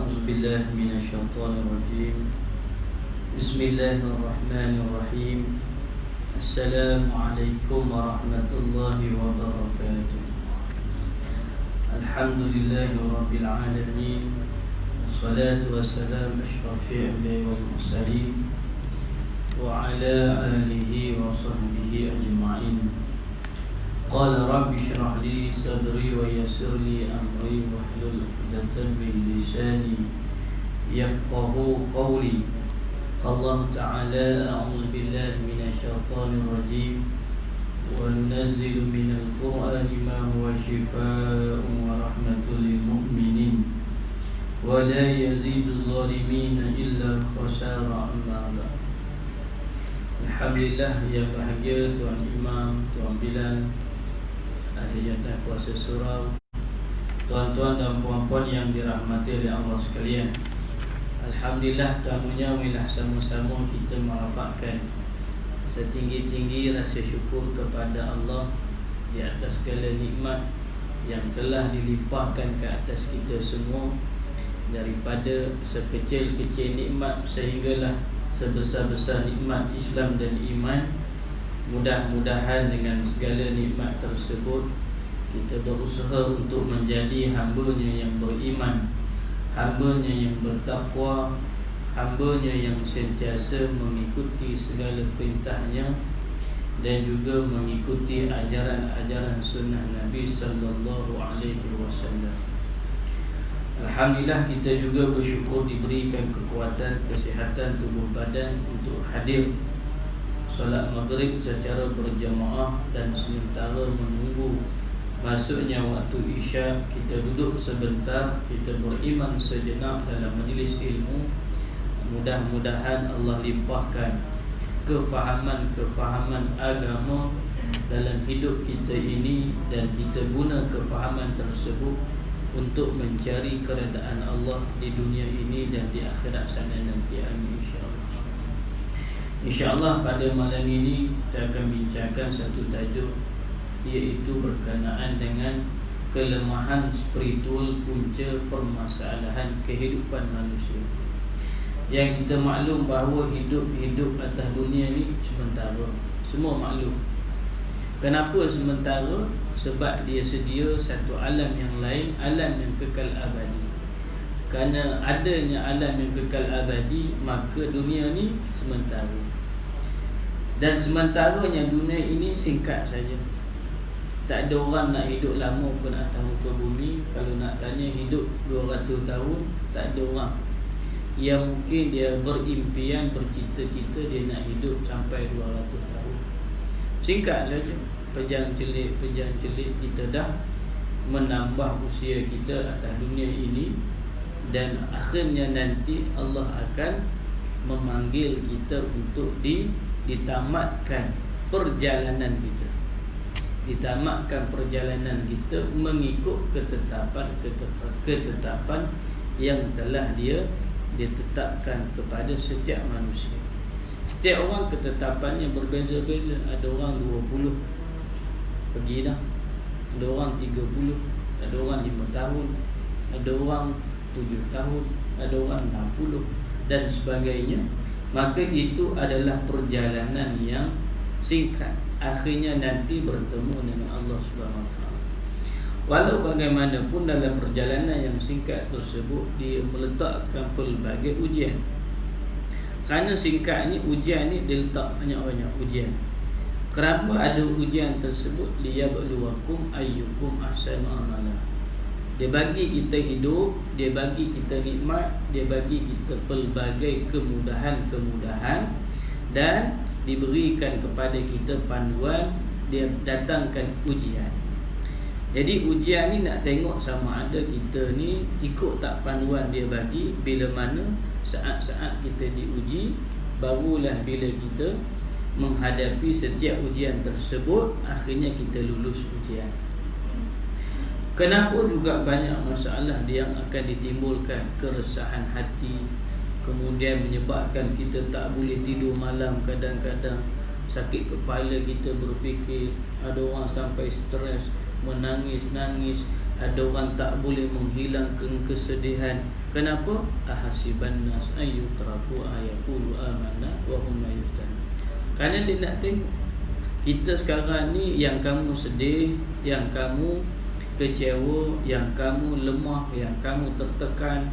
أعوذ بالله من الشيطان الرجيم. بسم الله الرحمن الرحيم. السلام عليكم ورحمة الله وبركاته. الحمد لله رب العالمين، والصلاة والسلام أشرف الأنبياء والمرسلين وعلى آله وصحبه أجمعين. قال رب اشرح لي صدري ويسر لي أمري واحلل عقدة من لساني يفقهوا قولي. الله تعالى أعوذ بالله من الشيطان الرجيم وننزل من القرآن ما هو شفاء ورحمة للمؤمنين ولا يزيد الظالمين إلا خسارا. أما بعد. Alhamdulillah, yang bahagia Tuan Imam, Tuan Bilal, ahli jantah kuasa surau, tuan-tuan dan puan-puan yang dirahmati oleh Allah sekalian. Alhamdulillah, tamunya marilah sama-sama kita merafakkan setinggi-tinggi rasa syukur kepada Allah di atas segala nikmat yang telah dilimpahkan ke atas kita semua, daripada sekecil-kecil nikmat sehinggalah sebesar-besar nikmat Islam dan iman. Mudah-mudahan dengan segala nikmat tersebut kita berusaha untuk menjadi hamba-Nya yang beriman, hamba-Nya yang bertakwa, hamba-Nya yang sentiasa mengikuti segala perintah-Nya dan juga mengikuti ajaran-ajaran sunnah Nabi sallallahu alaihi wasallam. Alhamdulillah, kita juga bersyukur diberikan kekuatan, kesihatan tubuh badan untuk hadir solat maghrib secara berjamaah, dan sementara menunggu masuknya waktu isyak kita duduk sebentar, kita beriman sejenak dalam majlis ilmu. Mudah-mudahan Allah limpahkan kefahaman agama dalam hidup kita ini, dan kita guna kefahaman tersebut untuk mencari keredaan Allah di dunia ini dan di akhirat sana nanti. Amin, insyaAllah. InsyaAllah pada malam ini kita akan bincangkan satu tajuk, iaitu berkenaan dengan kelemahan spiritual, punca permasalahan kehidupan manusia. Yang kita maklum bahawa hidup atas dunia ni sementara. Semua maklum. Kenapa sementara? Sebab dia sedia satu alam yang lain, alam yang kekal abadi. Kerana adanya alam yang kekal abadi, maka dunia ni sementara. Dan sementaranya dunia ini singkat saja. Tak ada orang nak hidup lama pun atas muka bumi. Kalau nak tanya hidup 200 tahun, tak ada orang yang mungkin dia berimpian, bercita-cita dia nak hidup sampai 200 tahun. Singkat saja. Pejang-celik kita dah menambah usia kita atas dunia ini, dan akhirnya nanti Allah akan memanggil kita untuk ditamatkan perjalanan kita. Ditamatkan perjalanan kita mengikut ketetapan yang telah dia ditetapkan kepada setiap manusia. Setiap orang ketetapannya berbeza-beza. Ada orang 20 pergi dah, ada orang 30, ada orang 5 tahun, ada orang 7 tahun, ada orang 60 dan sebagainya. Maka itu adalah perjalanan yang singkat. Akhirnya nanti bertemu dengan Allah SWT. Walau bagaimanapun dalam perjalanan yang singkat tersebut, dia meletakkan pelbagai ujian. Kerana singkat ni, ujian ni dia letak banyak-banyak ujian. Kenapa ada ujian tersebut? Liyabluwakum ayyukum ahsanu amala. Dia bagi kita hidup, dia bagi kita nikmat, dia bagi kita pelbagai kemudahan-kemudahan, dan diberikan kepada kita panduan, dia datangkan ujian. Jadi ujian ni nak tengok sama ada kita ni ikut tak panduan dia bagi. Bila mana saat-saat kita diuji, barulah bila kita menghadapi setiap ujian tersebut, akhirnya kita lulus ujian. Kenapa juga banyak masalah yang akan ditimbulkan? Keresahan hati, kemudian menyebabkan kita tak boleh tidur malam, kadang-kadang sakit kepala kita berfikir, ada orang sampai stres, menangis-nangis, Ada orang tak boleh menghilangkan kesedihan. Kenapa? Ahasiban nas ayyutraku ayaqulu amanna wa hum la yuftanun. Kerana dia nak tengok kita sekarang ni, yang kamu sedih, yang kamu kecewa, yang kamu lemah, yang kamu tertekan.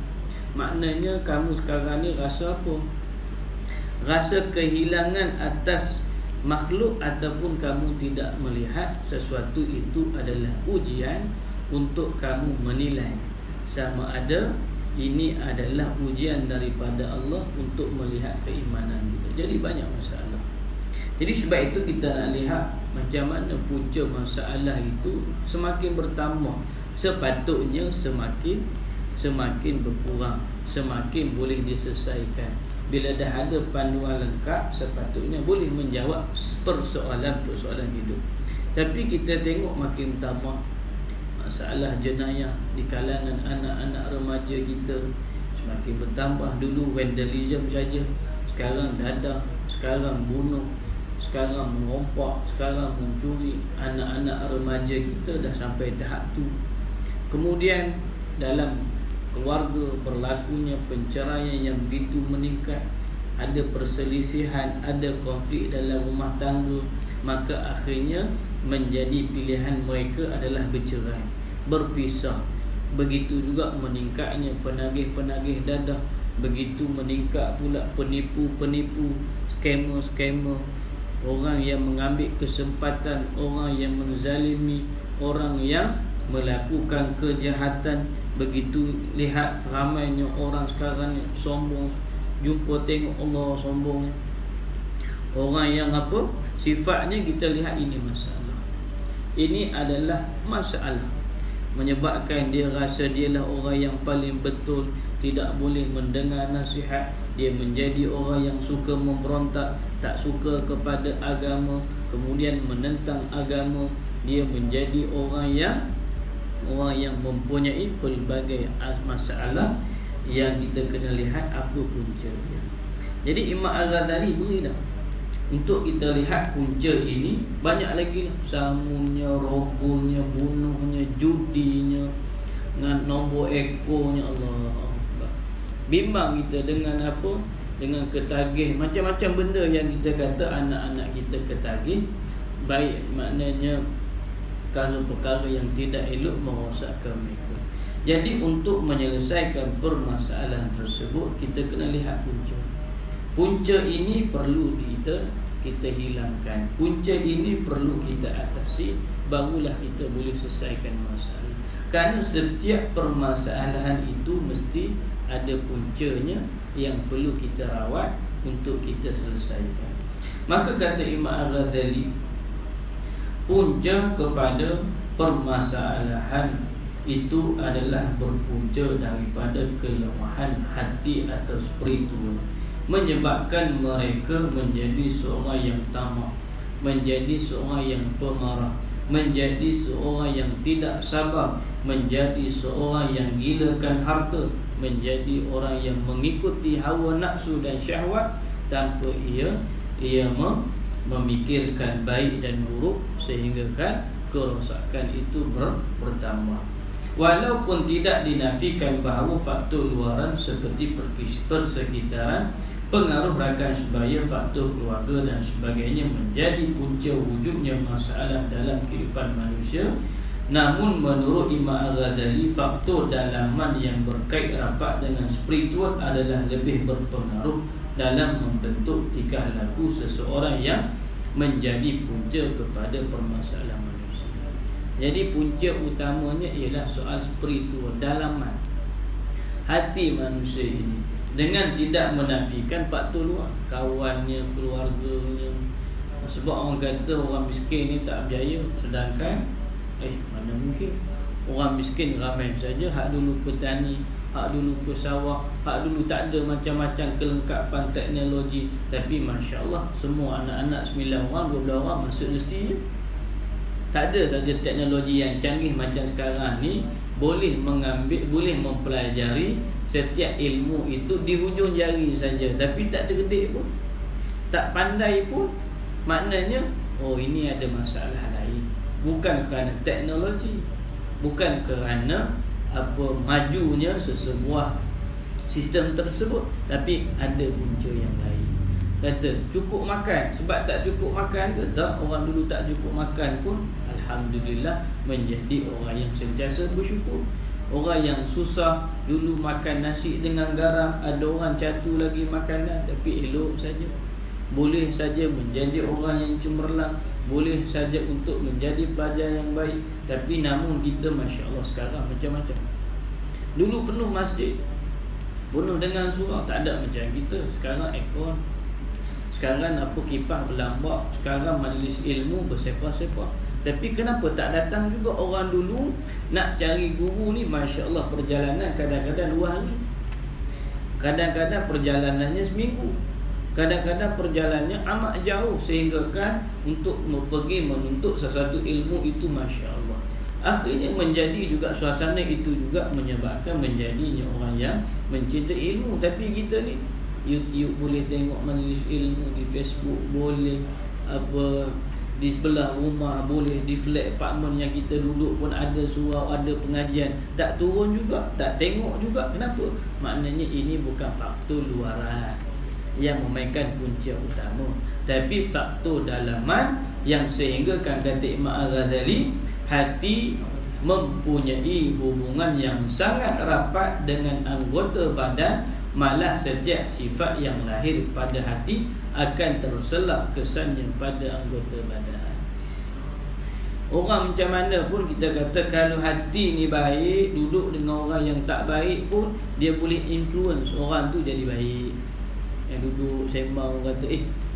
Maknanya kamu sekarang ni rasa apa? Rasa kehilangan atas makhluk, ataupun kamu tidak melihat sesuatu itu adalah ujian untuk kamu menilai sama ada ini adalah ujian daripada Allah untuk melihat keimanan kita. Jadi banyak masalah. Jadi sebab itu kita nak lihat macam mana punca masalah itu semakin bertambah. Sepatutnya semakin berkurang, semakin boleh diselesaikan. Bila dah ada panduan lengkap, sepatutnya boleh menjawab persoalan-persoalan hidup. Tapi kita tengok makin tambah masalah jenayah di kalangan anak-anak remaja kita semakin bertambah. Dulu vandalism saja, sekarang dadah, sekarang bunuh, sekarang merompak, sekarang mencuri. Anak-anak remaja kita dah sampai tahap tu. Kemudian dalam keluarga berlakunya penceraian yang begitu meningkat, ada perselisihan, ada konflik dalam rumah tangga. Maka akhirnya menjadi pilihan mereka adalah bercerai, berpisah. Begitu juga meningkatnya penagih-penagih dadah. Begitu meningkat pula penipu-penipu, scammer-scammer, orang yang mengambil kesempatan, orang yang menzalimi, orang yang melakukan kejahatan. Begitu lihat ramainya orang sekarang sombong, jumpa tengok Allah sombong. Orang yang apa? Sifatnya kita lihat ini masalah. Ini adalah masalah, menyebabkan dia rasa dialah orang yang paling betul, tidak boleh mendengar nasihat. Dia menjadi orang yang suka memberontak, tak suka kepada agama, kemudian menentang agama. Dia menjadi orang yang mempunyai pelbagai masalah yang kita kena lihat apa punca dia. Jadi Imam Al-Ghazali beri dah untuk kita lihat punca ini. Banyak lagi lah, samunya, rogolnya, bunuhnya, judinya, dengan nombor ekornya. Allah, bimbang kita dengan apa? Dengan ketagih macam-macam benda yang kita kata anak-anak kita ketagih. Baik maknanya kalau perkara yang tidak elok merosakkan mereka. Jadi untuk menyelesaikan permasalahan tersebut, kita kena lihat punca. Punca ini perlu kita hilangkan. Punca ini perlu kita atasi, barulah kita boleh selesaikan masalah. Kerana setiap permasalahan itu mesti ada puncanya yang perlu kita rawat untuk kita selesaikan. Maka kata Imam Al-Ghazali, punca kepada permasalahan itu adalah berpunca daripada kelemahan hati atau spiritual, menyebabkan mereka menjadi seorang yang tamak, menjadi seorang yang pemarah, menjadi seorang yang tidak sabar, menjadi seorang yang gilakan harta, menjadi orang yang mengikuti hawa nafsu dan syahwat tanpa ia memikirkan baik dan buruk, sehingga kan kerosakan itu bertambah. Walaupun tidak dinafikan bahawa faktor luaran seperti persekitaran, pengaruh rakan sebaya, faktor keluarga dan sebagainya menjadi punca wujudnya masalah dalam kehidupan manusia. Namun menurut Imam Al-Ghazali, faktor dalaman yang berkait rapat dengan spiritual adalah lebih berpengaruh dalam membentuk tingkah laku seseorang yang menjadi punca kepada permasalahan manusia. Jadi punca utamanya ialah soal spiritual, dalaman hati manusia ini, dengan tidak menafikan faktor luar, kawannya, keluarganya. Sebab orang kata orang miskin ni tak berjaya, sedangkan mana mungkin. Orang miskin ramai saja. Hak dulu petani, hak dulu pesawah, hak dulu tak ada macam-macam kelengkapan teknologi, tapi Masya Allah semua anak-anak 9 orang, 12 orang masuk universiti. Tak ada saja teknologi yang canggih macam sekarang ni, boleh mengambil, boleh mempelajari setiap ilmu itu di hujung jari saja, tapi tak cerdik pun, tak pandai pun. Maknanya ini ada masalah lain, bukan kerana teknologi, bukan kerana majunya sesebuah sistem tersebut, tapi ada punca yang lain. Kata cukup makan, sebab tak cukup makan ke tak, orang dulu tak cukup makan pun alhamdulillah menjadi orang yang sentiasa bersyukur. Orang yang susah dulu makan nasi dengan garam, ada orang catu lagi makanan tapi elok saja. Boleh saja menjadi orang yang cemerlang, boleh saja untuk menjadi pelajar yang baik. Tapi namun kita Masya Allah sekarang macam-macam. Dulu penuh masjid, penuh dengan surau, tak ada macam kita. Sekarang aircon, sekarang kipas berlambak, sekarang majlis ilmu bersepah-sepah. Tapi kenapa tak datang juga orang dulu nak cari guru ni? Masya Allah, perjalanan kadang-kadang 2 hari, kadang-kadang perjalanannya seminggu, kadang-kadang perjalanannya amat jauh, sehingga kan untuk pergi menuntut sesuatu ilmu itu Masya Allah. Akhirnya menjadi juga suasana itu juga menyebabkan menjadinya orang yang mencintai ilmu. Tapi kita ni YouTube boleh tengok majlis ilmu, di Facebook boleh, di sebelah rumah boleh, di flat apartment yang kita duduk pun ada surau, ada pengajian. Tak turun juga, tak tengok juga. Kenapa? Maknanya ini bukan faktor luaran yang memainkan punca utama, tapi faktor dalaman yang sehinggakan kata Imam Al-Ghazali, hati mempunyai hubungan yang sangat rapat dengan anggota badan. Malah setiap sifat yang lahir pada hati akan terselah kesannya pada anggota badan. Orang macam mana pun kita kata, kalau hati ni baik, duduk dengan orang yang tak baik pun dia boleh influence orang tu jadi baik. Yang duduk sembang kata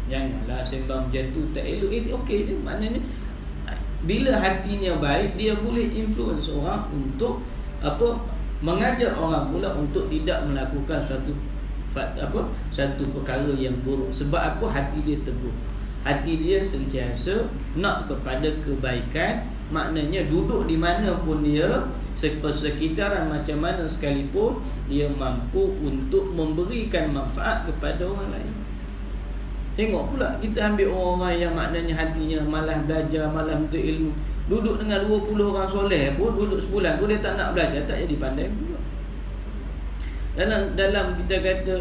janganlah sembang macam tu, tak elok. Okey je. Maknanya bila hatinya baik, dia boleh influence orang untuk mengajar orang pula untuk tidak melakukan satu perkara yang buruk. Sebab apa? Hati dia teguh, hati dia sentiasa nak kepada kebaikan. Maknanya duduk di mana pun dia, sekitaran macam mana sekalipun, dia mampu untuk memberikan manfaat kepada orang lain. Tengok pula kita ambil orang-orang yang maknanya hatinya malas belajar, malas untuk ilmu, duduk dengan 20 orang soleh pun, duduk sebulan pun dia tak nak belajar, tak jadi pandai pula. Dalam kita kata,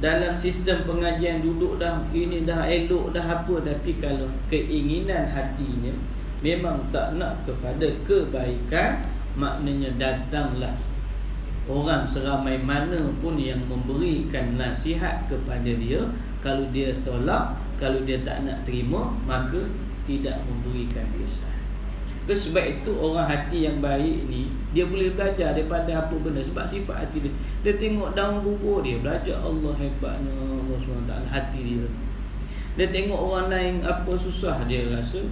dalam sistem pengajian duduk dah, ini dah elok dah apa, tapi kalau keinginan hatinya memang tak nak kepada kebaikan, maknanya datanglah orang seramai mana pun yang memberikan nasihat kepada dia. Kalau dia tolak, kalau dia tak nak terima, maka tidak memberikan kesan. Sebab itu orang hati yang baik ni, dia boleh belajar daripada apa benda. Sebab sifat hati dia, dia tengok daun bubur, dia belajar Allah hebatnya Allah SWT hati dia. Dia tengok orang lain apa susah, dia rasa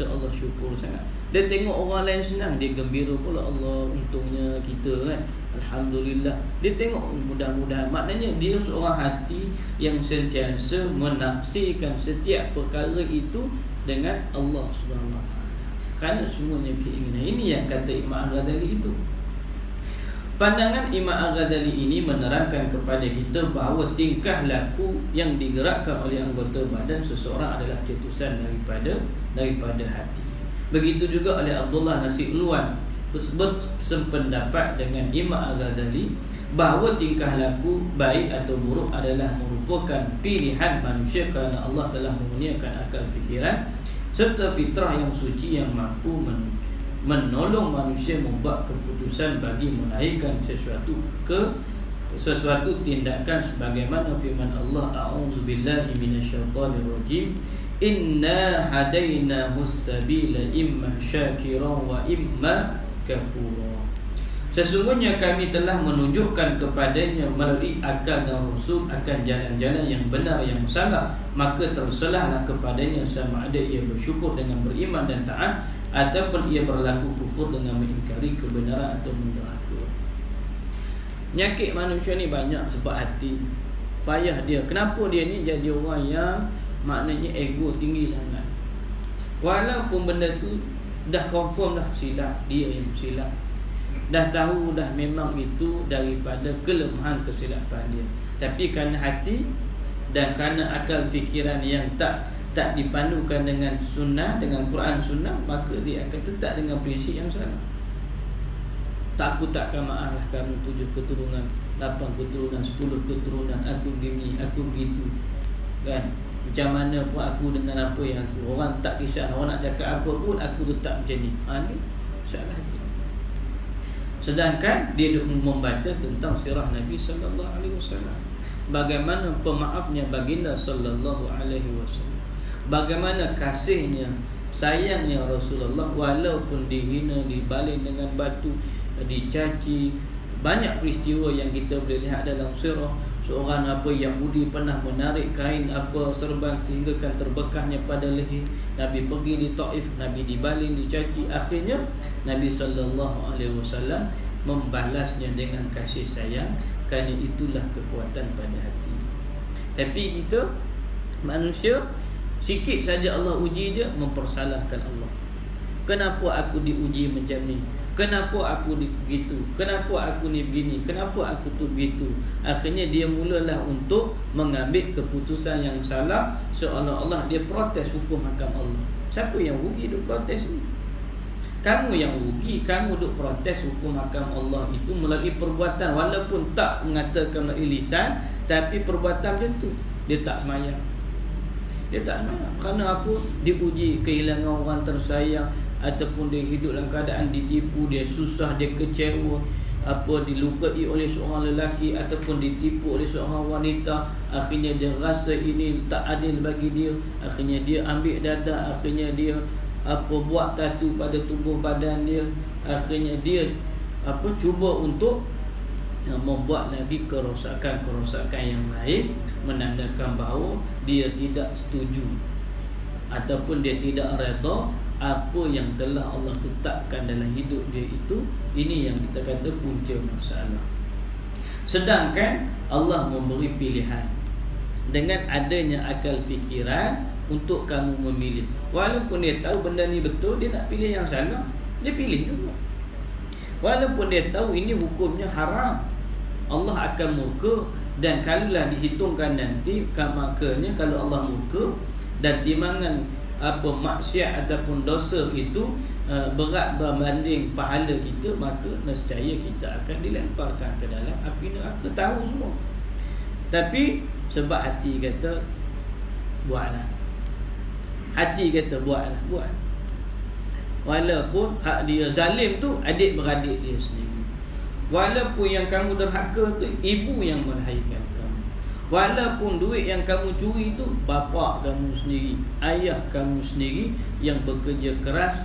Allah syukur sangat. Dia tengok orang lain senang, dia gembira pula, Allah untungnya kita kan, alhamdulillah. Dia tengok mudah-mudahan. Maknanya dia seorang hati yang sentiasa menaksikan setiap perkara itu dengan Allah SWT. Kerana semuanya keinginan. Ini yang kata Imam Al-Ghazali itu. Pandangan Imam Al-Ghazali ini menerangkan kepada kita bahawa tingkah laku yang digerakkan oleh anggota badan seseorang adalah cetusan daripada hati. Begitu juga oleh Abdullah Nasir Ulwan bersependapat dengan Imam Al-Ghazali bahawa tingkah laku baik atau buruk adalah merupakan pilihan manusia kerana Allah telah mengurniakan akal fikiran serta fitrah yang suci yang mampu menolong manusia membuat keputusan bagi melahirkan sesuatu tindakan sebagaimana firman Allah, a'udzubillahi minasyaitonirrajim, inna hadainahus sabila imma syakiran wa imma kafura. Sesungguhnya kami telah menunjukkan kepadanya melalui akal dan rasul akan jalan-jalan yang benar yang salah, maka terselahlah kepadanya sama ada ia bersyukur dengan beriman dan taat ataupun ia berlaku kufur dengan mengingkari kebenaran atau menderhaka. Penyakit manusia ni banyak sebab hati. Payah dia. Kenapa dia ni jadi orang yang maknanya ego tinggi sangat. Walaupun benda tu dah confirm dah silap, dia yang silap, dah tahu dah memang itu daripada kelemahan kesilapan dia, tapi kerana hati dan kerana akal fikiran yang tak dipandukan dengan sunnah, dengan Quran sunnah, maka dia akan tetap dengan prinsip yang salah. aku takkan maaf lah kamu 7 keturunan, 8 keturunan, 10 keturunan, aku gini, aku begitu. Kan? Macam mana pun aku dengan apa yang aku, orang tak kisah, orang nak cakap apa pun aku tetap macam ni. Ni salah hati. Sedangkan dia duk membaca tentang sirah Nabi sallallahu alaihi wasallam. Bagaimana pemaafnya baginda sallallahu alaihi wasallam. Bagaimana kasihnya, sayangnya Rasulullah walaupun dihina, dibaling dengan batu, dicaci. Banyak peristiwa yang kita boleh lihat dalam sirah. Seorang Yahudi pernah menarik kain serban sehinggakan terbekahnya pada leher. Nabi pergi di Taif, Nabi dibaling, dicaci. Akhirnya Nabi sallallahu alaihi wasallam membalasnya dengan kasih sayang, kerana itulah kekuatan pada hati. Tapi kita manusia, sikit saja Allah uji dia, mempersalahkan Allah. Kenapa aku diuji macam ni? Kenapa aku begitu? Kenapa aku ni begini? Kenapa aku tu begitu? Akhirnya dia mulalah untuk mengambil keputusan yang salah, seolah-olah dia protes hukum hakam Allah. Siapa yang rugi duk protes ni? Kamu yang rugi. Kamu duk protes hukum hakam Allah itu melalui perbuatan, walaupun tak mengatakan melalui lisan, tapi perbuatan dia tu. Dia tak semayang. Dia tak semayang. Kerana apa? Diuji kehilangan orang tersayang, ataupun dia hidup dalam keadaan ditipu, dia susah, dia kecewa, dilukai oleh seorang lelaki, ataupun ditipu oleh seorang wanita. Akhirnya dia rasa ini tak adil bagi dia. Akhirnya dia ambil dadah, akhirnya dia buat tatu pada tubuh badan dia. Akhirnya dia cuba untuk membuat lagi kerosakan yang lain, menandakan bahawa dia tidak setuju ataupun dia tidak redha apa yang telah Allah tetapkan dalam hidup dia itu. Ini yang kita kata punca masalah. Sedangkan Allah memberi pilihan dengan adanya akal fikiran untuk kamu memilih. Walaupun dia tahu benda ni betul, dia nak pilih yang salah, dia pilih juga. Walaupun dia tahu ini hukumnya haram, Allah akan murka. Dan kalaulah dihitungkan nanti, makanya kalau Allah murka dan timbangan maksiat ataupun dosa itu berat berbanding pahala kita, maka nescaya kita akan dilemparkan ke dalam api neraka. Tahu semua, tapi sebab hati kata buatlah, hati kata buatlah, buat. Walaupun hak dia zalim tu adik beradik dia sendiri, walaupun yang kamu derhaka tu ibu yang melahirkan kamu, walaupun duit yang kamu curi itu bapa kamu sendiri, ayah kamu sendiri yang bekerja keras,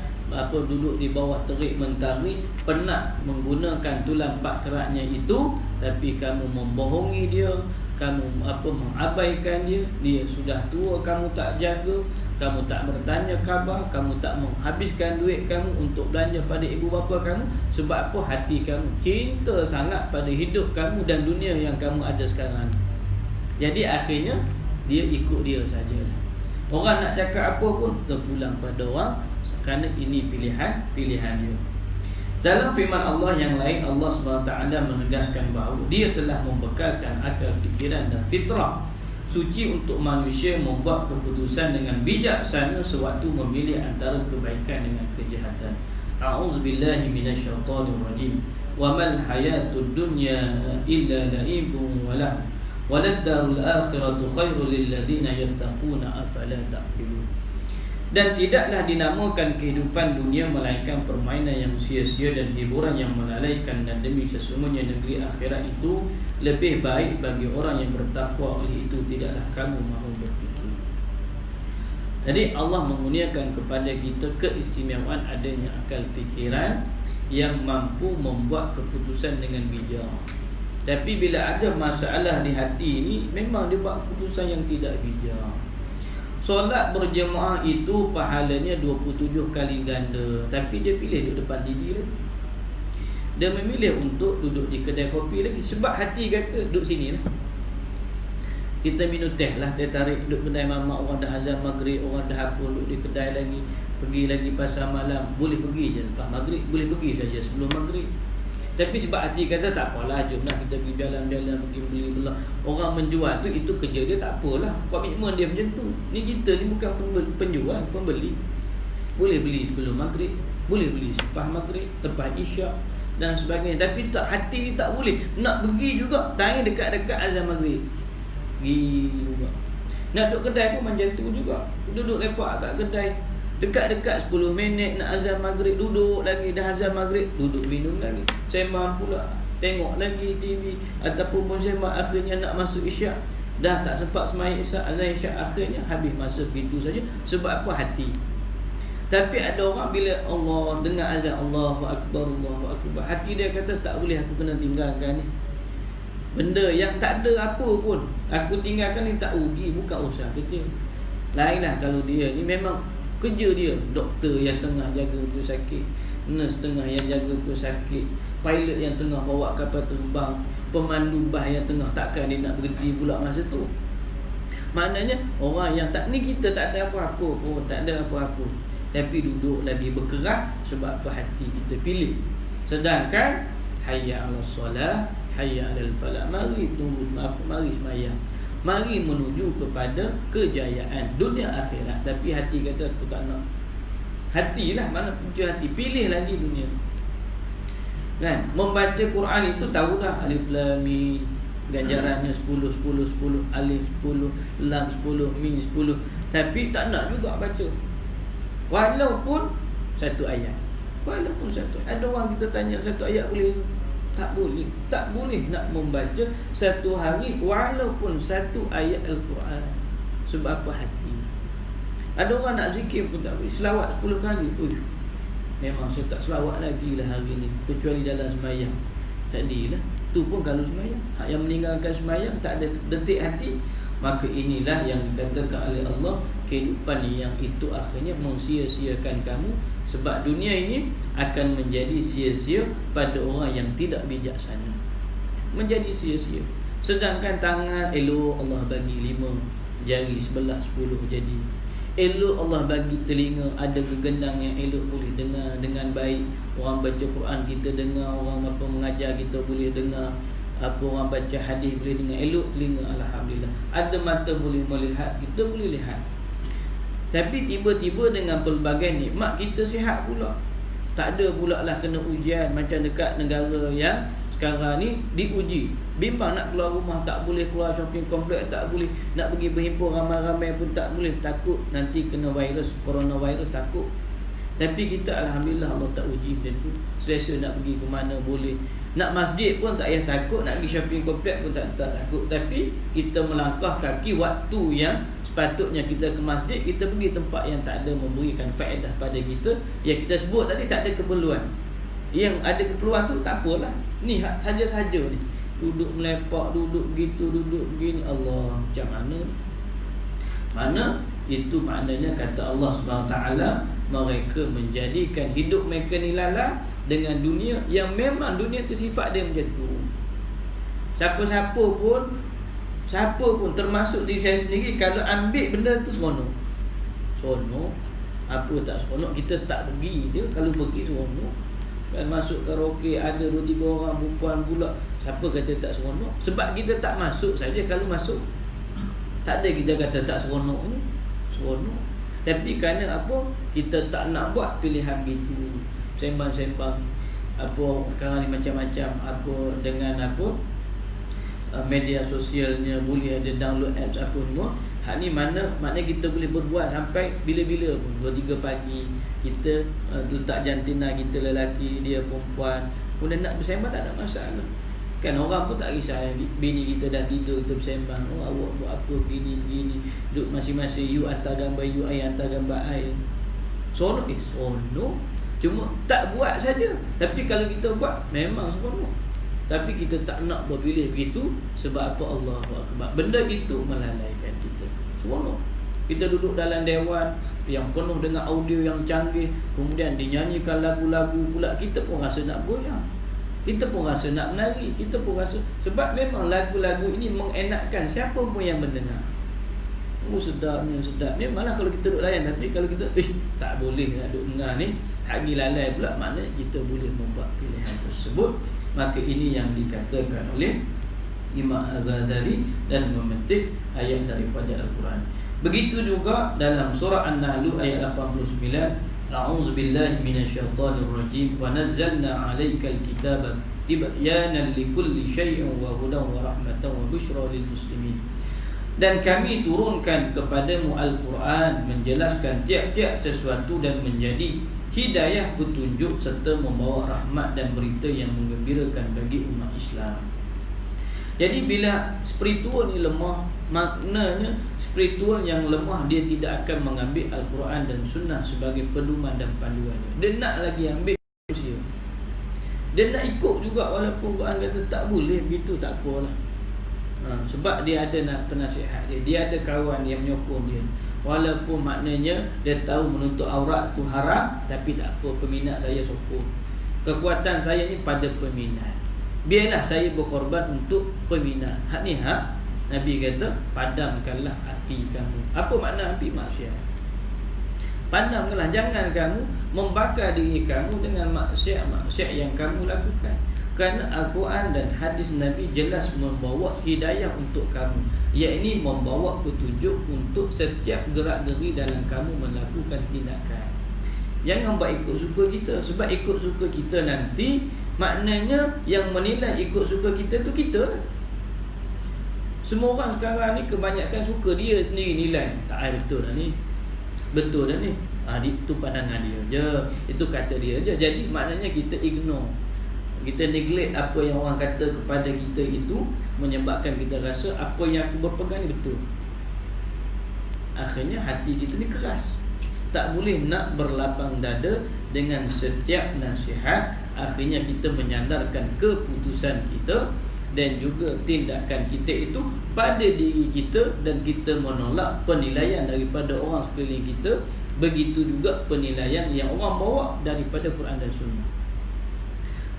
duduk di bawah terik mentari, penat menggunakan tulang pak keratnya itu, tapi kamu membohongi dia, kamu mengabaikan dia. Dia sudah tua, kamu tak jaga, kamu tak bertanya khabar, kamu tak menghabiskan duit kamu untuk belanja pada ibu bapa kamu. Sebab apa? Hati kamu cinta sangat pada hidup kamu dan dunia yang kamu ada sekarang. Jadi akhirnya dia ikut dia saja. Orang nak cakap apa pun terpulang pada orang, kerana ini pilihan dia. Dalam firman Allah yang lain, Allah SWT menegaskan bahawa dia telah membekalkan akal fikiran dan fitrah suci untuk manusia membuat keputusan dengan bijaksana sewaktu memilih antara kebaikan dengan kejahatan. A'udzubillahi minasyaitonirrajim. Wa mal hayatud dunya illa la'ibun wa lahu waladdarul akhiratu khairul lil ladzina yattaquna afala ta'qilun. Dan tidaklah dinamakan kehidupan dunia melainkan permainan yang sia-sia dan hiburan yang melalaikan, dan demi sesungguhnya negeri akhirat itu lebih baik bagi orang yang bertakwa. Oleh itu tidaklah kamu mahu berfikir. Jadi Allah mengurniakan kepada kita keistimewaan adanya akal fikiran yang mampu membuat keputusan dengan bijak. Tapi bila ada masalah di hati ini, memang dia buat keputusan yang tidak bijak. Solat berjemaah itu pahalanya 27 kali ganda, tapi dia pilih duduk depan TV lagi. Dia memilih untuk duduk di kedai kopi lagi, sebab hati kata duduk sini lah. Kita minum teh lah, teh tarik, duduk kedai mamak, orang dah azan maghrib, orang dah apa, duduk di kedai lagi. Pergi lagi pasar malam, boleh pergi je lepas maghrib, boleh pergi saja sebelum maghrib. Tapi sebab hati kata tak apalah, jomlah kita pergi jalan-jalan, pergi beli belah. Orang menjual tu, itu kerja dia, tak apalah, komitmen dia macam tu. Ni kita ni bukan penjual, pembeli. Boleh beli sebelum maghrib, boleh beli selepas maghrib, lepas isyak. dan sebagainya. Tapi tak, hati ni tak boleh. Nak pergi juga tanya dekat-dekat azan maghrib. Pergi juga. Nak duduk kedai pun macam tu juga. Duduk lepak kat kedai, dekat-dekat 10 minit nak azan maghrib, duduk lagi. Dah azan maghrib, duduk minum lagi, sembang pula, tengok lagi TV. Ataupun pun sembang, akhirnya nak masuk isyak, dah tak sempat sembahyang isyak, azan isyak, akhirnya habis masa begitu saja. Sebab apa? Hati. Tapi ada orang bila Allah dengar azan, Allahu Akbar, Allahu Akbar, hati dia kata tak boleh, aku kena tinggalkan ni. Benda yang tak ada apa pun aku tinggalkan ni, tak rugi, bukan usaha kecil. Lainlah kalau dia ni memang kerja dia, doktor yang tengah jaga pesakit, nurse tengah yang jaga pesakit, pilot yang tengah bawa kapal terbang, pemandu bas yang tengah, takkan dia nak berhenti pula masa tu. Maknanya orang yang tak ni, kita tak ada apa-apa pun, tak ada apa-apa, tapi duduk lagi bergerak. Sebab apa? Hati kita pilih. Sedangkan hayya 'alas solah, hayya 'alal falah, mari tunggu, mari sembahyang, mari menuju kepada kejayaan dunia akhirat. Tapi hati kata aku tak nak. Hatilah mana punca hati, pilih lagi dunia. Kan? Membaca Quran itu tahulah alif lam mim, ganjarannya 10 10 10, alif 10, lam 10, mim 10. Tapi tak nak juga baca. Walaupun satu ayat. Walaupun satu. Ada orang kita tanya satu ayat boleh? Tak boleh. Tak boleh nak membaca satu hari walaupun satu ayat Al-Quran. Sebab apa? Hati. Ada orang nak zikir pun tak boleh. Selawat 10 kali. Memang saya tak selawat lagi lah hari ni, kecuali dalam sembahyang. Tadilah. Tu pun kalau sembahyang. Hak yang meninggalkan sembahyang tak ada detik hati, maka inilah yang dikatakan oleh Allah, kehidupan yang itu akhirnya mensia-siakan kamu. Sebab dunia ini akan menjadi sia-sia pada orang yang tidak bijaksana. Menjadi sia-sia. Sedangkan tangan elok Allah bagi 5 jari, sebelah 10 jadi. Elok Allah bagi telinga, ada gegendang yang elok boleh dengar dengan baik. Orang baca Quran kita dengar, orang apa mengajar kita boleh dengar, apa orang baca hadis boleh dengar. Elok telinga, alhamdulillah. Ada mata boleh melihat, kita boleh lihat. Tapi tiba-tiba dengan pelbagai nikmat kita sihat pula. Tak ada pula lah kena ujian macam dekat negara yang sekarang ni diuji. Bimbang nak keluar rumah, tak boleh keluar shopping kompleks, tak boleh nak pergi berhimpun ramai-ramai pun tak boleh. Takut nanti kena virus, coronavirus, takut. Tapi kita alhamdulillah Allah tak uji macam tu. Selesa nak pergi ke mana boleh. Nak masjid pun tak payah takut, nak pergi shopping kompleks pun tak takut. Tapi kita melangkah kaki waktu yang sepatutnya kita ke masjid, kita pergi tempat yang tak ada memberikan faedah pada kita. Yang kita sebut tadi tak ada keperluan. Yang ada keperluan tu tak apalah. Ni saja-saja ni. Duduk melepak, duduk begitu, duduk begini. Allah, macam mana? Mana? Itu maknanya kata Allah SWT, mereka menjadikan hidup mereka ni lala dengan dunia yang memang dunia tu sifat dia macam tu. Siapa-siapa pun termasuk diri saya sendiri, kalau ambil benda tu seronok. Seronok. Apa tak seronok? Kita tak pergi je. Kalau pergi seronok. Kan masuk karaoke ada 2-3 orang perempuan pula. Siapa kata tak seronok? Sebab kita tak masuk saja. Kalau masuk, tak ada kita kata tak seronok ni. Seronok. Tapi kerana apa? Kita tak nak buat pilihan gitu. Sembang-sembang apa sekarang ni macam-macam, apa dengan apa media sosialnya, boleh ada download apps apa semua. Hak ni maknanya kita boleh berbuat sampai bila-bila pun. 2-3 pagi kita letak jantina kita lelaki, dia perempuan, kemudian nak bersembang tak ada masalah. Kan orang pun tak risau, bini kita dah tidur kita bersembang. Oh awak buat apa begini-begini, duduk masing-masing, you hantar gambar, you I hantar gambar I. Seronok seronok. Cuma tak buat saja. Tapi kalau kita buat memang seronok. Tapi kita tak nak berpilih begitu. Sebab apa? Allahu Akbar. Benda itu melalaikan kita. Seronok. Kita duduk dalam dewan yang penuh dengan audio yang canggih, kemudian dinyanyikan lagu-lagu pula, kita pun rasa nak goyang, kita pun rasa nak menari, kita pun rasa. Sebab memang lagu-lagu ini mengenakkan siapa pun yang mendengar. Oh sedapnya, sedap. Memanglah kalau kita duduk layan. Tapi kalau kita tak boleh nak duduk dengar ni, hagi lalai pula, maknanya kita boleh membuat pilihan tersebut. Maka ini yang dikatakan oleh Imam Al-Ghazali dan memetik ayat daripada Al-Quran. Begitu juga dalam surah An-Nahl ayat 89, A'udzubillahi minasyaitonir rajim. Wa nazzalna 'alaikal kitaba tibyanan likulli syai'in wa hudan wa rahmatan wa busyra lil muslimin. Dan kami turunkan kepadamu Al-Quran menjelaskan tiap-tiap sesuatu dan menjadi hidayah petunjuk serta membawa rahmat dan berita yang menggembirakan bagi umat Islam. Jadi bila spiritual ni lemah, maknanya spiritual yang lemah dia tidak akan mengambil Al-Quran dan Sunnah sebagai pedoman dan panduannya. Dia nak lagi ambil manusia. Dia nak ikut juga walaupun Quran kata tak boleh begitu, tak apalah. Sebab dia ada nak penasihat dia. Dia ada kawan yang menyokong dia. Walaupun maknanya dia tahu menutup aurat tu haram, tapi tak apa, peminat saya sokong. Kekuatan saya ni pada peminat. Biarlah saya berkorban untuk peminat. Hak ni Nabi kata, padamkanlah api kamu. Apa makna api? Maksiat. Padamkanlah, jangan kamu membakar diri kamu dengan maksiat yang kamu lakukan. Kerana Al-Quran dan hadis Nabi jelas membawa hidayah untuk kamu, iaitu membawa petunjuk untuk setiap gerak-geri dalam kamu melakukan tindakan. Jangan buat ikut suka kita. Sebab ikut suka kita nanti maknanya yang menilai ikut suka kita tu kita lah. Semua orang sekarang ni kebanyakan suka dia sendiri nilai. Tak, betul dah ni, betul dah ni, itu pandangan dia je, itu kata dia je. Jadi maknanya kita ignore, kita neglect apa yang orang kata kepada kita, itu menyebabkan kita rasa apa yang aku berpegang ni betul. Akhirnya hati kita ni keras. Tak boleh nak berlapang dada dengan setiap nasihat. Akhirnya kita menyandarkan keputusan kita dan juga tindakan kita itu pada diri kita, dan kita menolak penilaian daripada orang sekeliling kita. Begitu juga penilaian yang orang bawa daripada Quran dan Sunnah.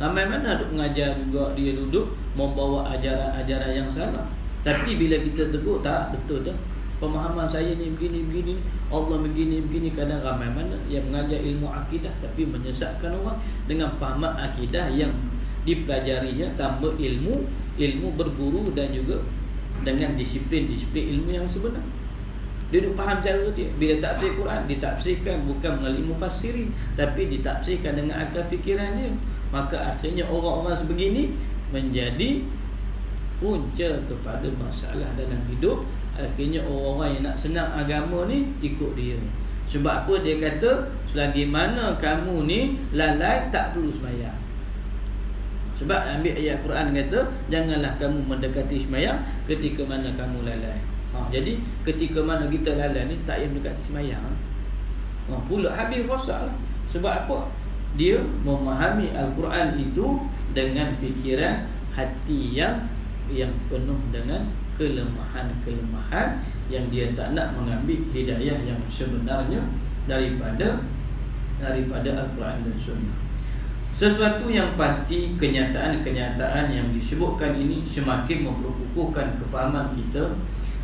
Ramai mana duk mengajar juga, dia duduk membawa ajaran-ajaran yang salah. Tapi bila kita tegur, tak betul dah, pemahaman saya ni begini, Allah begini. Kadang ramai mana yang mengajar ilmu akidah tapi menyesatkan orang dengan fahaman akidah yang dipelajarinya tanpa ilmu berguru dan juga dengan disiplin ilmu yang sebenar. Dia duk faham cara dia. Bila tafsir Quran, ditafsirkan bukan melalui mufassirin, tapi ditafsirkan dengan akal fikiran dia. Maka akhirnya orang-orang sebegini menjadi punca kepada masalah dalam hidup. Akhirnya orang-orang yang nak senang agama ni ikut dia. Sebab apa? Dia kata selagi mana kamu ni lalai, tak perlu sembahyang. Sebab ambil ayat Quran kata, janganlah kamu mendekati sembahyang ketika mana kamu lalai. Jadi ketika mana kita lalai ni, tak payah mendekati sembahyang. Pula habis rosak lah. Sebab apa? Dia memahami Al-Quran itu dengan fikiran hati yang penuh dengan kelemahan yang dia tak nak mengambil hidayah yang sebenarnya daripada Al-Quran dan Sunnah. Sesuatu yang pasti, kenyataan yang disebutkan ini semakin memperkukuhkan kefahaman kita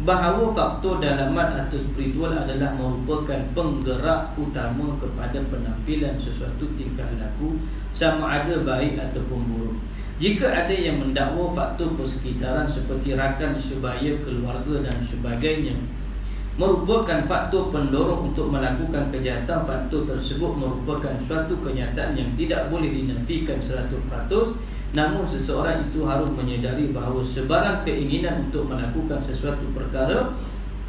bahawa faktor dalaman atau spiritual adalah merupakan penggerak utama kepada penampilan sesuatu tingkah laku, sama ada baik ataupun buruk. Jika ada yang mendakwa faktor persekitaran seperti rakan sebaya, keluarga dan sebagainya merupakan faktor pendorong untuk melakukan kejahatan, faktor tersebut merupakan suatu kenyataan yang tidak boleh dinafikan 100%. Namun seseorang itu harus menyedari bahawa sebarang keinginan untuk melakukan sesuatu perkara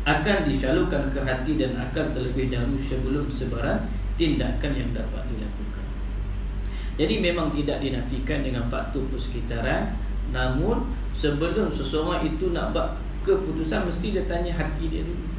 akan disalurkan ke hati dan akal terlebih dahulu sebelum sebarang tindakan yang dapat dilakukan. Jadi memang tidak dinafikan dengan faktor persekitaran. Namun sebelum seseorang itu nak buat keputusan, mesti dia tanya hati dia dulu.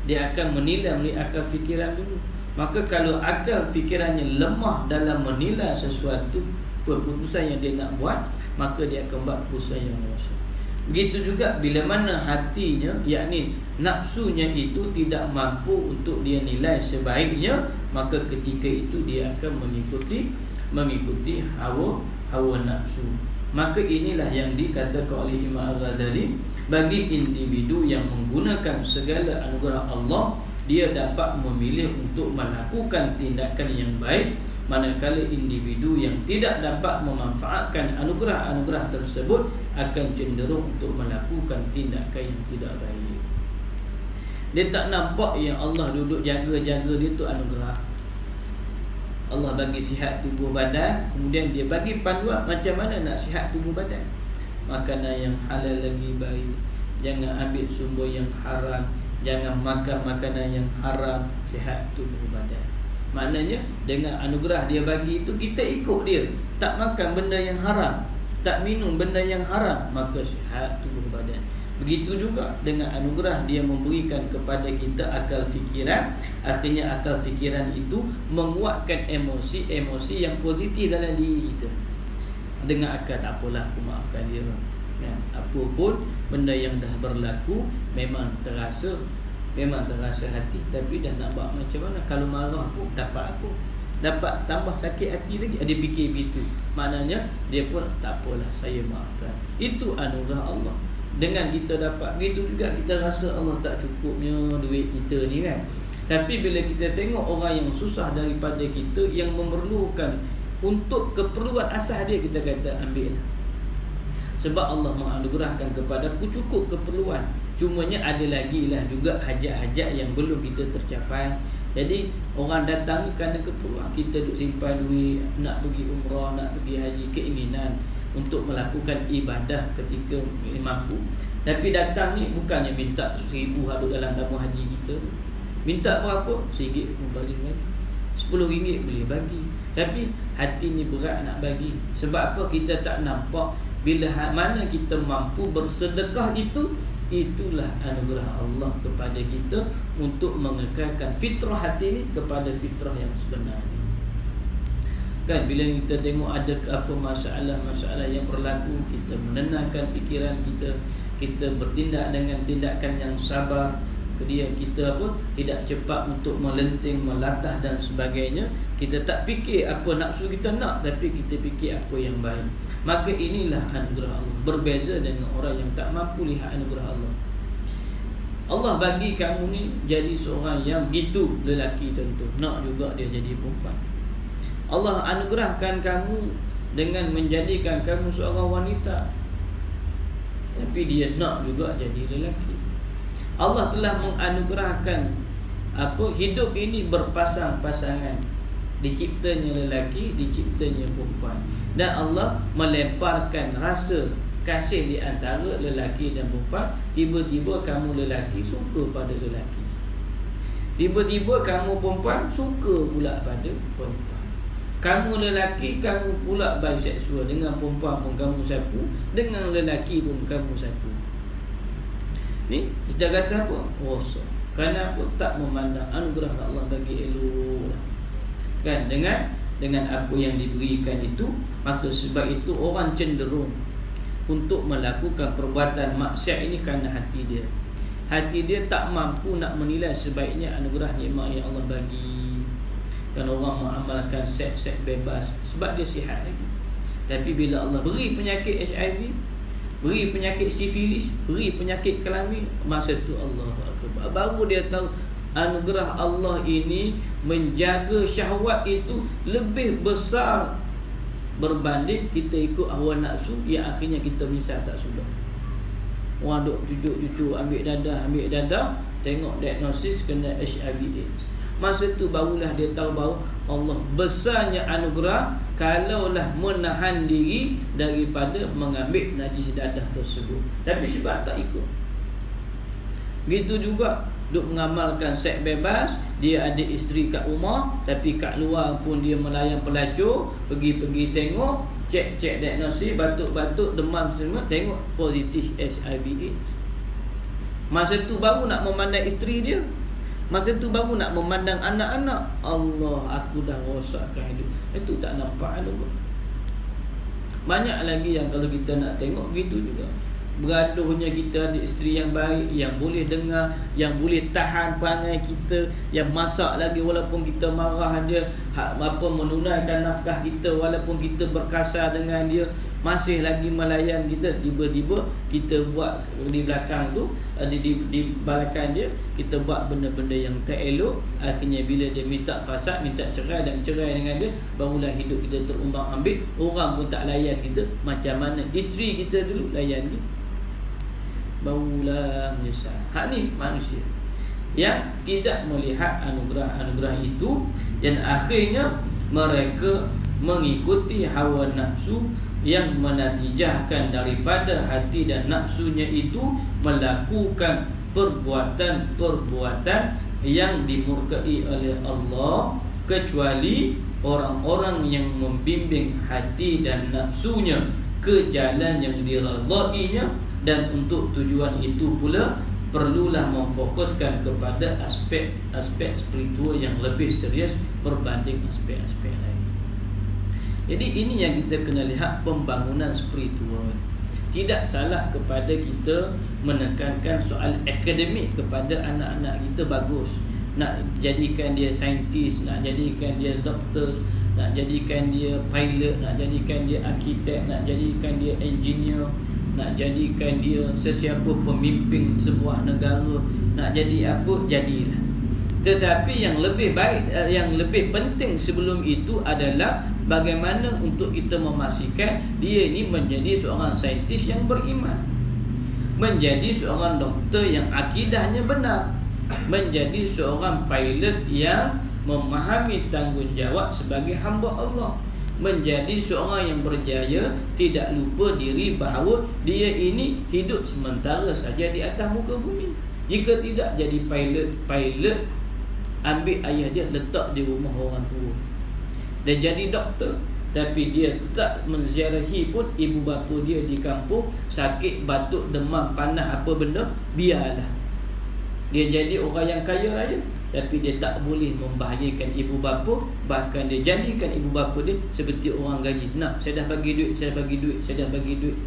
Dia akan menilai melalui akal fikiran dulu. Maka kalau akal fikirannya lemah dalam menilai sesuatu keputusan yang dia nak buat, maka dia akan buat keputusan yang rosak. Begitu juga bila mana hatinya, yakni nafsunya itu tidak mampu untuk dia nilai sebaiknya, maka ketika itu dia akan mengikuti hawa nafsu. Maka inilah yang dikatakan oleh Imam Al-Ghazali, bagi individu yang menggunakan segala anugerah Allah, dia dapat memilih untuk melakukan tindakan yang baik, manakala individu yang tidak dapat memanfaatkan anugerah-anugerah tersebut akan cenderung untuk melakukan tindakan yang tidak baik. Dia tak nampak yang Allah duduk jaga-jaga dia tu anugerah. Allah bagi sihat tubuh badan, kemudian dia bagi panduan macam mana nak sihat tubuh badan. Makanan yang halal lagi baik, jangan ambil sumber yang haram, jangan makan makanan yang haram, sihat tubuh badan. Maknanya dengan anugerah dia bagi itu, kita ikut dia, tak makan benda yang haram, tak minum benda yang haram, maka sihat tubuh badan. Begitu juga dengan anugerah dia memberikan kepada kita akal fikiran. Akhirnya akal fikiran itu menguatkan emosi-emosi yang positif dalam diri kita. Dengan akal, tak apalah, aku maafkan dia ya, apa pun benda yang dah berlaku memang terasa hati, tapi dah nak buat macam mana. Kalau marah pun dapat apa? Dapat tambah sakit hati lagi. Dia fikir begitu, maknanya dia pun tak apalah, saya maafkan. Itu anugerah Allah. Dengan kita dapat begitu juga, kita rasa Allah tak cukupnya duit kita ni kan. Tapi bila kita tengok orang yang susah daripada kita, yang memerlukan untuk keperluan asas dia, kita kata ambil. Sebab Allah menganugerahkan kepadaku cukup keperluan. Cumanya ada lagi lah juga hajat-hajat yang belum kita tercapai. Jadi orang datang ni kerana keperluan. Kita duk simpan duit, nak pergi umrah, nak pergi haji, keinginan untuk melakukan ibadah ketika mampu. Tapi datang ni bukannya minta 1,000 ada dalam tabung haji kita. Minta berapa? RM1 pun boleh bagi, RM10 boleh bagi. Tapi hati ni berat nak bagi. Sebab apa? Kita tak nampak bila mana kita mampu bersedekah itu. Itulah anugerah Allah kepada kita untuk mengekalkan fitrah hati ni kepada fitrah yang sebenarnya. Kan bila kita tengok ada apa masalah-masalah yang berlaku, kita menenangkan fikiran kita, kita bertindak dengan tindakan yang sabar. Kemudian kita tidak cepat untuk melenting, melatah dan sebagainya. Kita tak fikir apa nafsu kita nak, tapi kita fikir apa yang baik. Maka inilah anugerah Allah. Berbeza dengan orang yang tak mampu lihat anugerah Allah. Allah bagi kamu ni jadi seorang yang begitu, lelaki tentu, nak juga dia jadi perempuan. Allah anugerahkan kamu dengan menjadikan kamu seorang wanita, tapi dia nak juga jadi lelaki. Allah telah menganugerahkan hidup ini berpasang-pasangan. Diciptanya lelaki, diciptanya perempuan. Dan Allah melemparkan rasa kasih di antara lelaki dan perempuan. Tiba-tiba kamu lelaki suka pada lelaki, tiba-tiba kamu perempuan suka pula pada perempuan. Kamu lelaki, kamu pula biseksual. Dengan perempuan pun kamu satu, dengan lelaki pun kamu satu. Ni kita kata apa? Rosak. Kerana apa? Tak memandang anugerah Allah bagi elok. Kan? Dengan apa yang diberikan itu, maka sebab itu orang cenderung untuk melakukan perbuatan maksiat ini kerana hati dia. Hati dia tak mampu nak menilai sebaiknya anugerah nikmat yang Allah bagi. Kan orang mengamalkan seks bebas sebab dia sihat lagi. Tapi bila Allah beri penyakit HIV, beri penyakit sifilis, beri penyakit kelamin, masa tu Allah Akbar, baru dia tahu anugerah Allah ini menjaga syahwat itu lebih besar berbanding kita ikut hawa nafsu yang akhirnya kita misal tak sudah. Orang duk cucuk-cucuk, ambil dadah, tengok diagnosis kena HIV/AIDS. Masa tu barulah dia tahu bahawa Allah besarnya anugerah kalaulah menahan diri daripada mengambil najis dadah tersebut. Tapi sebab tak ikut. Begitu juga duk mengamalkan seks bebas, dia ada isteri kat rumah, tapi kat luar pun dia melayan pelacur, pergi tengok, cek diagnosis, batuk-batuk, demam semua, tengok positif HIV/AIDS. Masa tu baru nak memandang isteri dia. Masa tu baru nak memandang anak-anak. Allah, aku dah rosakkan hidup. Itu tak nampak Allah. Banyak lagi yang kalau kita nak tengok begitu juga. Beraduhnya kita ada isteri yang baik, yang boleh dengar, yang boleh tahan perangai kita, yang masak lagi walaupun kita marah dia, menunaikan nafkah kita walaupun kita berkasar dengan dia, masih lagi melayan kita. Tiba-tiba kita buat di belakang tu, di belakang dia, kita buat benda-benda yang tak elok. Akhirnya bila dia minta fasad, minta cerai dan cerai dengan dia, barulah hidup kita terumbang-ambing. Orang pun tak layan kita. Macam mana isteri kita dulu layan kita, barulah menyesal. Hak ni manusia yang tidak melihat anugerah-anugerah itu, dan akhirnya mereka mengikuti hawa nafsu yang menatijahkan daripada hati dan nafsunya itu melakukan perbuatan-perbuatan yang dimurkai oleh Allah, kecuali orang-orang yang membimbing hati dan nafsunya ke jalan yang diridainya. Dan untuk tujuan itu pula perlulah memfokuskan kepada aspek-aspek spiritual yang lebih serius berbanding aspek-aspek lain. Jadi ini yang kita kena lihat, pembangunan spiritual. Tidak salah kepada kita menekankan soal akademik kepada anak-anak kita, bagus. Nak jadikan dia saintis, nak jadikan dia doktor, nak jadikan dia pilot, nak jadikan dia arkitek, nak jadikan dia engineer, nak jadikan dia sesiapa pemimpin sebuah negara, nak jadi apa, jadilah. Tetapi yang lebih baik, yang lebih penting sebelum itu adalah bagaimana untuk kita memastikan dia ini menjadi seorang saintis yang beriman, menjadi seorang doktor yang akidahnya benar, menjadi seorang pilot yang memahami tanggungjawab sebagai hamba Allah, menjadi seorang yang berjaya, tidak lupa diri bahawa dia ini hidup sementara saja di atas muka bumi. Jika tidak jadi pilot, ambil ayah dia letak di rumah orang tua. Dia jadi doktor, tapi dia tak menziarahi pun ibu bapa dia di kampung, sakit, batuk, demam, panas, apa benda, biarlah. Dia jadi orang yang kaya raya, tapi dia tak boleh membahayakan ibu bapa. Bahkan dia jadikan ibu bapa dia seperti orang gaji. Nak, saya dah bagi duit, saya dah bagi duit, saya dah bagi duit.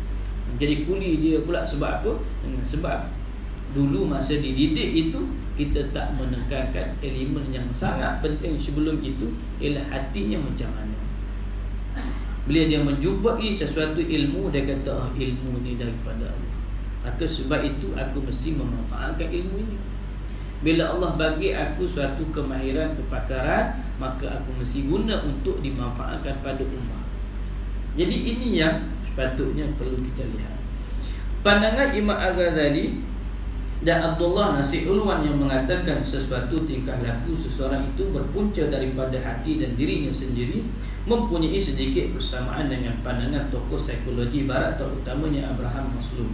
Jadi kuli dia pula. Sebab apa? Sebab dulu masa dididik itu, kita tak menekankan elemen yang sangat penting sebelum itu, ialah hatinya macam mana. Bila dia menjumpai sesuatu ilmu, dia kata, ilmu ni daripada Allah, maka sebab itu aku mesti memanfaatkan ilmu ini. Bila Allah bagi aku suatu kemahiran, kepakaran, maka aku mesti guna untuk dimanfaatkan pada umat. Jadi ini yang sepatutnya perlu kita lihat. Pandangan Imam Al-Ghazali dan Abdullah Nasir Ulwan yang mengatakan sesuatu tingkah laku seseorang itu berpunca daripada hati dan dirinya sendiri, mempunyai sedikit persamaan dengan pandangan tokoh psikologi barat, terutamanya Abraham Maslow.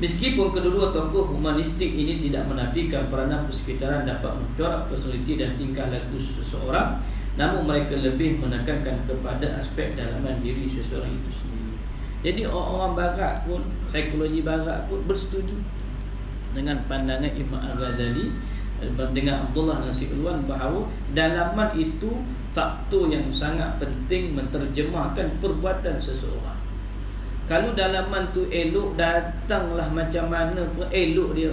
Meskipun kedua tokoh humanistik ini tidak menafikan peranan persekitaran dapat mencorak personaliti dan tingkah laku seseorang, namun mereka lebih menekankan kepada aspek dalaman diri seseorang itu sendiri. Jadi orang barat pun, psikologi barat pun bersetuju dengan pandangan Imam Al-Ghazali dengan Abdullah Nasir Ulwan bahawa dalaman itu faktor yang sangat penting menterjemahkan perbuatan seseorang. Kalau dalaman tu elok, datanglah macam mana pun elok dia.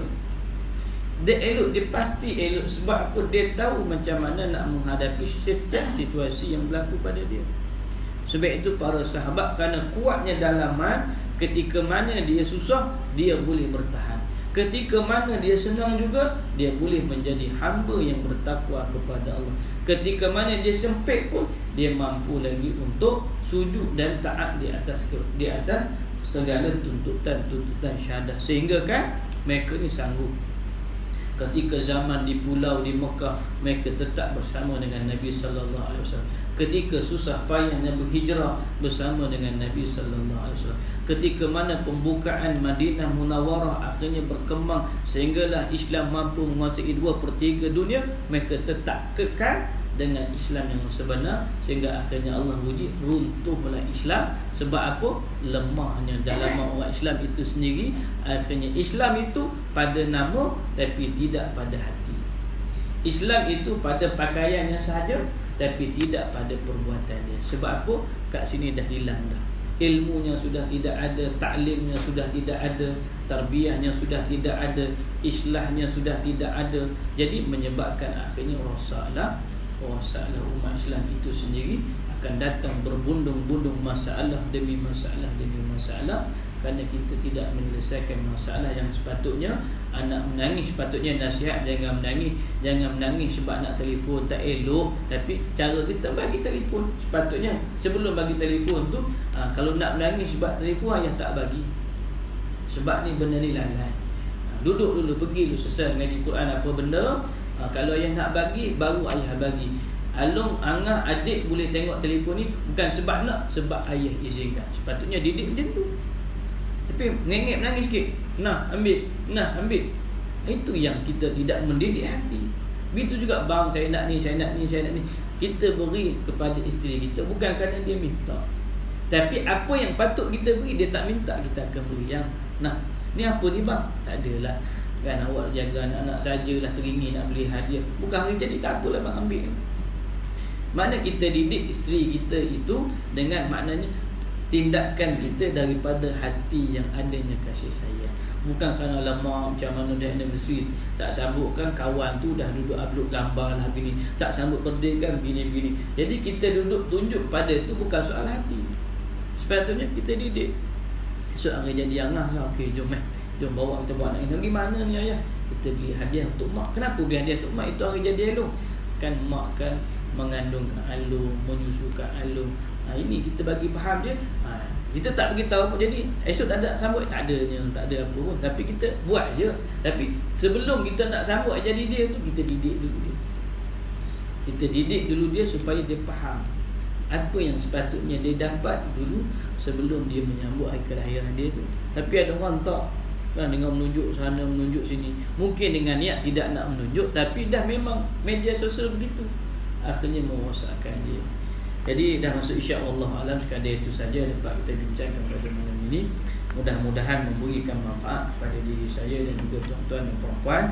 Dia elok, dia pasti elok. Sebab apa? Dia tahu macam mana nak menghadapi setiap situasi yang berlaku pada dia. Sebab itu para sahabat, kerana kuatnya dalaman, ketika mana dia susah, dia boleh bertahan. Ketika mana dia senang juga, dia boleh menjadi hamba yang bertakwa kepada Allah. Ketika mana dia sempit pun, dia mampu lagi untuk sujud dan taat di atas segala tuntutan syahadah. Sehingga kan mereka ni sanggup. Ketika zaman di pulau di Mekah, mereka tetap bersama dengan Nabi sallallahu alaihi wasallam. Ketika susah payahnya berhijrah bersama dengan Nabi sallallahu alaihi wasallam. Ketika mana pembukaan Madinah Munawwarah akhirnya berkembang sehinggalah Islam mampu menguasai 2/3 dunia, mereka tetap kekal dengan Islam yang sebenar, sehingga akhirnya Allah uji runtuhlah Islam. Sebab apa? Lemahnya dalam orang Islam itu sendiri. Akhirnya Islam itu pada nama tapi tidak pada hati. Islam itu pada pakaiannya sahaja tapi tidak pada perbuatannya. Sebab apa? Kat sini dah hilang dah. Ilmunya sudah tidak ada, taklimnya sudah tidak ada, tarbiyahnya sudah tidak ada, islahnya sudah tidak ada. Jadi menyebabkan akhirnya rosaklah umat Islam itu sendiri. Akan datang berbundung-bundung masalah demi masalah demi masalah, kerana kita tidak menyelesaikan masalah yang sepatutnya. Anak menangis, sepatutnya nasihat, jangan menangis sebab nak telefon tak elok. Tapi cara kita bagi telefon, sepatutnya sebelum bagi telefon tu, kalau nak menangis sebab telefon, ayah tak bagi sebab ni benda ni lalai. Duduk dulu, pergi dulu selesai mengaji Quran apa benda. Kalau ayah nak bagi, baru ayah bagi. Alung, angah, adik boleh tengok telefon ni bukan sebab nak, sebab ayah izinkan. Sepatutnya didik macam tu. Tapi ngengek menangis sikit, nah ambil, nah ambil. Itu yang kita tidak mendidik hati. Begitu juga, bang saya nak ni, saya nak ni, saya nak ni. Kita beri kepada isteri kita bukan kerana dia minta, tapi apa yang patut kita beri, dia tak minta, kita akan beri. Yang nah, ni apa ni bang? Tak adalah kan, awak jaga anak-anak sajalah, teringin nak beli hadiah. Bukan hari jadi, tak apalah bang, ambil. Mana kita didik isteri kita itu dengan maknanya tindakan kita daripada hati yang adanya kasih sayang. Bukan kerana lama macam mana dia anniversary tak sambutkan, kawan tu dah duduk upload gambar lah gini, tak sambut birthday kan gini-gini. Jadi kita duduk tunjuk pada tu bukan soal hati. Sepatutnya kita didik. So hari jadi angah lah, okey jom jom bawa kita buat anak ini. Gimana ni ayah? Kita beli hadiah untuk mak. Kenapa beli hadiah untuk mak? Itu hari jadi elok. Kan mak kan mengandungkan alung, menyusukan alung. Ini kita bagi faham dia. Kita tak beritahu apa jadi. Esok tak ada sambut, tak adanya, tak ada apa pun. Tapi kita buat je. Tapi sebelum kita nak sambut jadi dia tu, kita didik dulu dia. Kita didik dulu dia supaya dia faham apa yang sepatutnya dia dapat dulu sebelum dia menyambut hari kelahiran dia tu. Tapi ada orang tak kan, dengan menunjuk sana, menunjuk sini. Mungkin dengan niat tidak nak menunjuk, tapi dah memang media sosial begitu, akhirnya merosakkan dia. Jadi dah masuk insya-Allah alam, sekadar itu saja dapat kita bincangkan pada malam ini. Mudah-mudahan memberikan manfaat kepada diri saya dan juga tuan-tuan dan puan-puan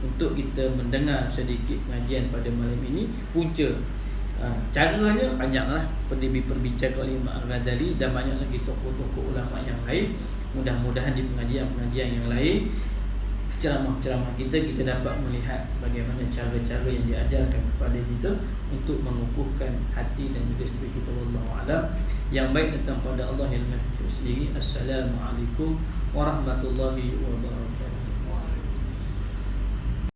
untuk kita mendengar sedikit pengajian pada malam ini. Punca caranya banyaklah, perbincangan oleh Imam Al-Ghazali dan banyak lagi tokoh-tokoh ulama yang lain. Mudah-mudahan di pengajian-pengajian yang lain, ceramah-ceramah kita dapat melihat bagaimana cara-cara yang diajarkan kepada kita untuk mengukuhkan hati dan juga spirit kita. Wallahu a'lam. Yang baik datang pada Allah yang Maha Sendiri. Assalamualaikum warahmatullahi wabarakatuh.